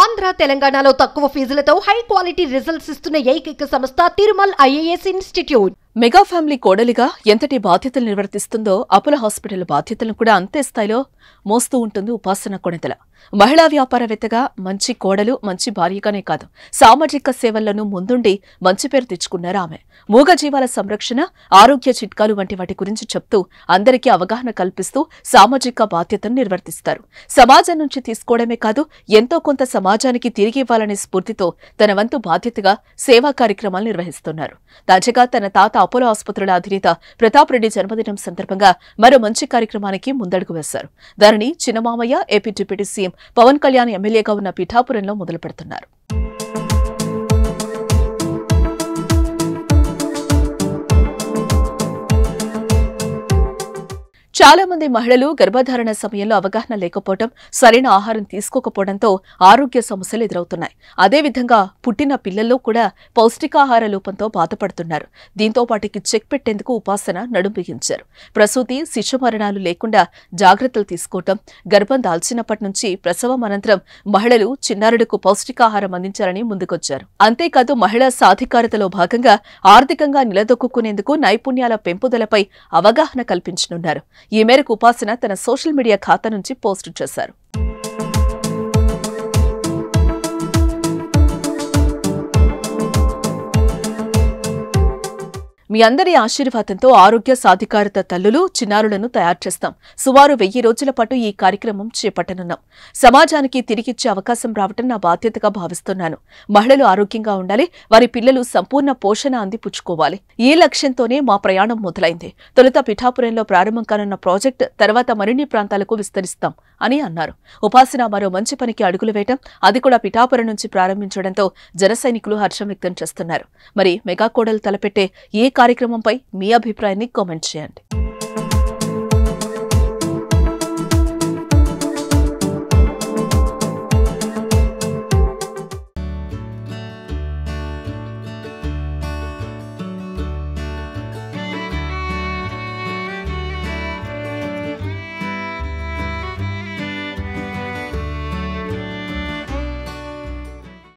ఆంధ్ర తెలంగాణలో తక్కువ ఫీజులతో high quality results ఇస్తున్న ఏకైక సంస్థ Tirumal IAS institute. Mega family కోడలిగా ఎంతటి బాధ్యతలు నిర్వర్తిస్తుందో అపోలో హాస్పిటల్ బాధ్యతలను కూడా అంతే స్థాయిలో మోస్తూ ఉంటుంది ఉపాసన కొణిదెల. మహిళా వ్యాపారవేత్తగా మంచి కోడలు, మంచి భార్యగానే కాదు, సామాజిక సేవల్లోనూ ముందుండి మంచి పేరు తెచ్చుకున్నారు ఆమె. మూగజీవాల సంరక్షణ, ఆరోగ్య చిట్కాలు వంటి వాటి గురించి చెప్తూ అందరికీ అవగాహన కల్పిస్తూ సామాజిక బాధ్యతను నిర్వర్తిస్తారు. సమాజం నుంచి తీసుకోవడమే కాదు, ఎంతో కొంత సమాజానికి తిరిగి ఇవ్వాలనే స్ఫూర్తితో తన వంతు బాధ్యతగా సేవా కార్యక్రమాలు నిర్వహిస్తున్నారు. తాజాగా తన తాత అపోలో ఆసుపత్రుల అధినేత ప్రతాప్ రెడ్డి జన్మదినం సందర్భంగా మరో మంచి కార్యక్రమానికి ముందడుగు వేశారు. దానిని చిన్నమామయ్య, AP deputy CM Pawan Kalyan ఎమ్మెల్యేగా ఉన్న పిఠాపురంలో మొదలు పెడుతున్నారు. చాలా మంది మహిళలు గర్భధారణ సమయంలో అవగాహన లేకపోవడం, సరైన ఆహారం తీసుకోకపోవడంతో ఆరోగ్య సమస్యలు ఎదురవుతున్నాయి. అదేవిధంగా పుట్టిన పిల్లల్లో కూడా పౌష్టికాహార లోపంతో బాధపడుతున్నారు. దీంతో వాటికి చెక్ పెట్టేందుకు ఉపాసన నడుం బిగించారు. ప్రసూతి, శిశు మరణాలు లేకుండా జాగ్రత్తలు తీసుకోవడం, గర్భం దాల్చినప్పటి నుంచి ప్రసవం అనంతరం మహిళలు చిన్నారులకు పౌష్టికాహారం అందించాలని ముందుకొచ్చారు. అంతేకాదు మహిళా సాధికారతలో భాగంగా ఆర్థికంగా నిలదొక్కునేందుకు నైపుణ్యాల పెంపుదలపై అవగాహన కల్పించనున్నారు. ఈ మేరకు ఉపాసన తన సోషల్ మీడియా ఖాతా నుంచి పోస్టు చేశారు. మీ అందరి ఆశీర్వాదంతో ఆరోగ్య సాధికారత తల్లులు, చిన్నారులను తయారు చేస్తాం. సుమారు 1000 రోజుల పాటు ఈ కార్యక్రమం చేపట్టనున్నాం. సమాజానికి తిరిగిచ్చే అవకాశం రావటం నా బాధ్యతగా భావిస్తున్నాను. మహిళలు ఆరోగ్యంగా ఉండాలి, వారి పిల్లలు సంపూర్ణ పోషణ అందిపుచ్చుకోవాలి. ఈ లక్ష్యంతోనే మా ప్రయాణం మొదలైంది. తొలుత పిఠాపురంలో ప్రారంభం కానున్న ప్రాజెక్ట్ తర్వాత మరిన్ని ప్రాంతాలకు విస్తరిస్తాం అని అన్నారు. ఉపాసన మరో మంచి పనికి అడుగులు వేయటం, అది కూడా పిఠాపురం నుంచి ప్రారంభించడంతో జన సైనికులు హర్షం వ్యక్తం చేస్తున్నారు. మరి మెగా కోడలు తలపెట్టే ఈ కార్యక్రమంపై మీ అభిప్రాయాన్ని కామెంట్ చేయండి.